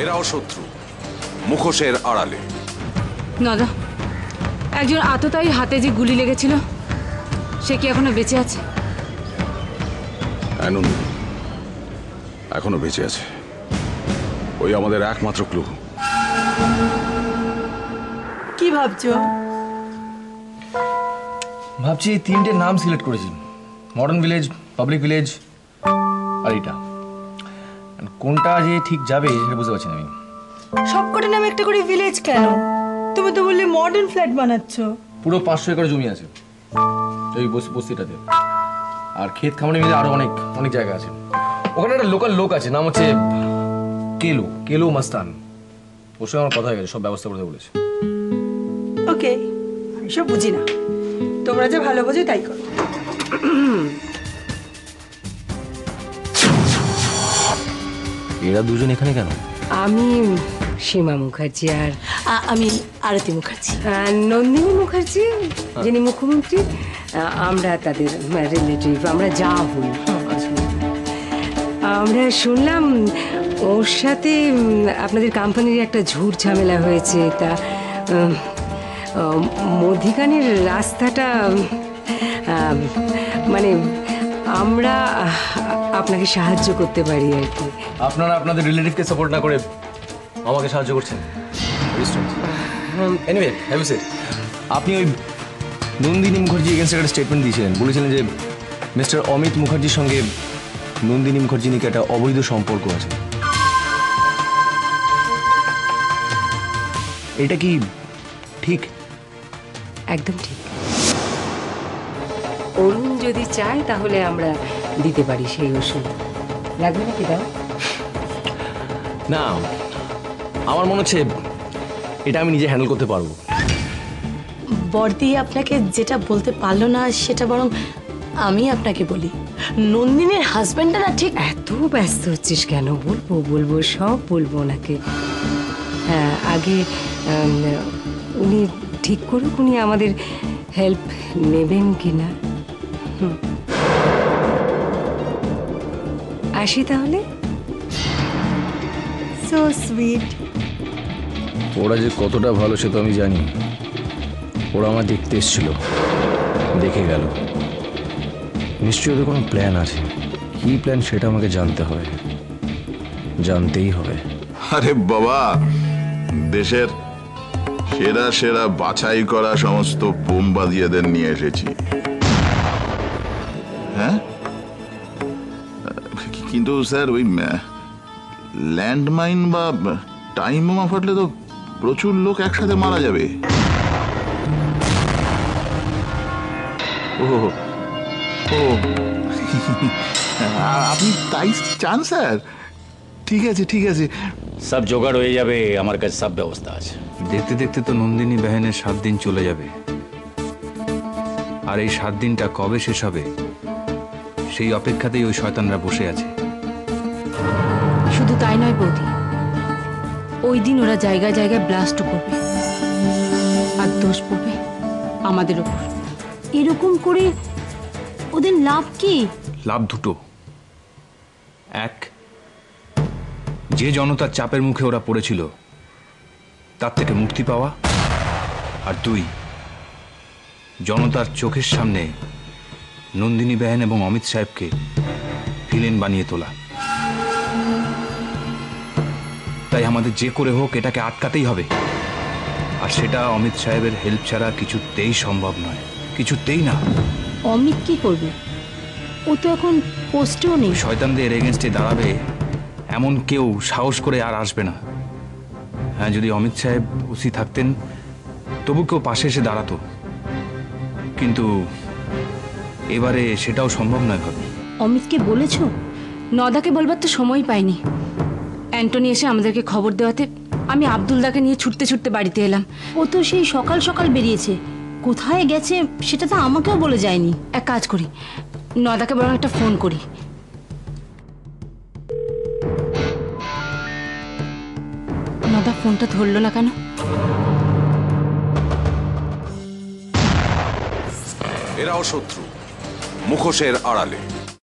এরাও শত্রু, মুখোশের আড়ালে। নদা, একজন আততায়ী হাতে যে গুলি লেগেছিল সে কি এখনো বেঁচে আছে? এখনো বেঁচে আছে। ওই আমাদের একমাত্র ক্লু। কি ভাবছো? ভাবছি তিনটে নাম সিলেক্ট করেছি, মডার্ন ভিলেজ, পাবলিক ভিলেজ আর এটা। কোনটা যে ঠিক যাবে সেটা বুঝতে পারছি না আমি। সবকটা নামে একটা করে ভিলেজ কেন? তুমি তো বললে মডার্ন ফ্ল্যাট বানাচ্ছ। পুরো 500 একর জমি আছে ওই বস্তিটাতে, আর ক্ষেত খামারে মিলে আরো অনেক অনেক জায়গা আছে। ওখানে একটা লোকাল লোক আছে, নাম হচ্ছে কেলু মাস্তান। ওর সঙ্গে আমার কথা হয়ে গেছে, সব ব্যবস্থা করতে বলেছে। ওকে, আমি সব বুঝি না, তোমরা যে ভালো বোঝো তাই করো। এরা দুজন এখানে কেন? আমি সীমা মুখার্জি আর আমি আরতি মুখার্জি। নন্দিনী মুখার্জি যিনি মুখ্যমন্ত্রী, আমরা তাদের রিলেটিভ, আমরা যা হই। আমরা শুনলাম ওর সাথে আপনাদের কোম্পানির একটা ঝুট ঝামেলা হয়েছে, তা মধ্যিখানের রাস্তাটা মানে আমরা আপনাকে সাহায্য করতে পারি আর কি। আপনারা আপনাদের রিলেটিভকে সাপোর্ট না করে আমাকে সাহায্য করছেন। এনিওয়ে, হ্যাভ ইউ সেড, আপনি ওই নন্দিনী মুখার্জি এগেন্স্ট একটা স্টেটমেন্ট দিয়েছিলেন, বলেছিলেন যে মিস্টার অমিত মুখার্জির সঙ্গে নন্দিনী মুখার্জি নাকি একটা অবৈধ সম্পর্ক আছে। এটা কি ঠিক? একদম ঠিক। অরুণ যদি চায় তাহলে আমরা দিতে পারি সেই ওষুধ। লাগবে নাকি? দাও না, আমার মনে হচ্ছে এটা আমি নিজে হ্যান্ডেল করতে পারবো। বর্দি আপনাকে যেটা বলতে পারলো না সেটা বরং আমি আপনাকে বলি। নন্দিনীর হাজবেন্ডটা না ঠিক। এত ব্যস্ত হচ্ছিস কেন? বলবো বলবো, সব বলবো ওনাকে। হ্যাঁ, আগে উনি ঠিক করুক উনি আমাদের হেল্প নেবেন কিনা। আসি তাহলে। So sweet. ওরা যে কতটা ভালো সে তো আমি জানি। ওরা আমার দেখতে এসেছিল, দেখে গেল। নিশ্চয়ই ওদের কোনো প্ল্যান আছে। কি প্ল্যান সেটা আমাকে জানতে হবে, জানতেই হবে। আরে বাবা, দেশের সেরা সেরা বাছাই করা সমস্ত বোমবাদিয়েদের নিয়ে এসেছি। হ্যাঁ, কিন্তু স্যার ওই ল্যান্ডমাইন বা টাইম বোমা ফাটলে তো প্রচুর লোক একসাথে মারা যাবে। ও ও আপনি তাই চান স্যার? ঠিক আছে ঠিক আছে, সব জোগাড় হয়ে যাবে, আমার কাছে সব ব্যবস্থা আছে। দেখতে দেখতে তো নন্দিনী বেহেনের 7 দিন চলে যাবে, আর এই 7 দিনটা কবে শেষ হবে সেই অপেক্ষাতেই ওই শয়তানরা বসে আছে। শুধু তাই নয় বৌদি, ওই দিন ওরা জায়গায় জায়গায় ব্লাস্ট করবে আর দোষ পড়বে আমাদের ওপর। এরকম করে ওদের লাভ কি? লাভ দুটো। এক, যে জনতার চাপের মুখে ওরা পড়েছিল তার থেকে মুক্তি পাওয়া, আর 2, জনতার চোখের সামনে নন্দিনী বেহেন এবং অমিত সাহেবকে ভিলেন বানিয়ে তোলা। তাই আমাদের যে করে হোক এটাকে আটকাতেই হবে, আর সেটা অমিত সাহেবের হেল্প ছাড়া কিছুতেই সম্ভব নয়, কিছুতেই না। অমিত কি করবে? ও তো এখন পোস্টেও নেই। শয়তানদের এগেনস্টে দাঁড়াবে এমন কেউ সাহস করে আর আসবে না। হ্যাঁ, যদি অমিত সাহেব ওসি থাকতেন তবু কেউ পাশে এসে দাঁড়াতো, কিন্তু এবারে সেটাও সম্ভব নয়। ভাবি, অমিতকে বলেছো? নদাকে বলবার তো সময় পাইনি। অ্যান্টনি এসে আমাদেরকে খবর দেওয়াতে আমি আব্দুলদাকে নিয়ে ছুটতে ছুটতে বাড়িতে এলাম। ও তো সেই সকাল সকাল বেরিয়েছে, কোথায় গেছে সেটা তো আমাকেও বলে যায়নি। এক কাজ করি, নদাকে বরং একটা ফোন করি। নদা ফোনটা ধরলো না কেন? এরাও শত্রু, মুখোশের আড়ালে।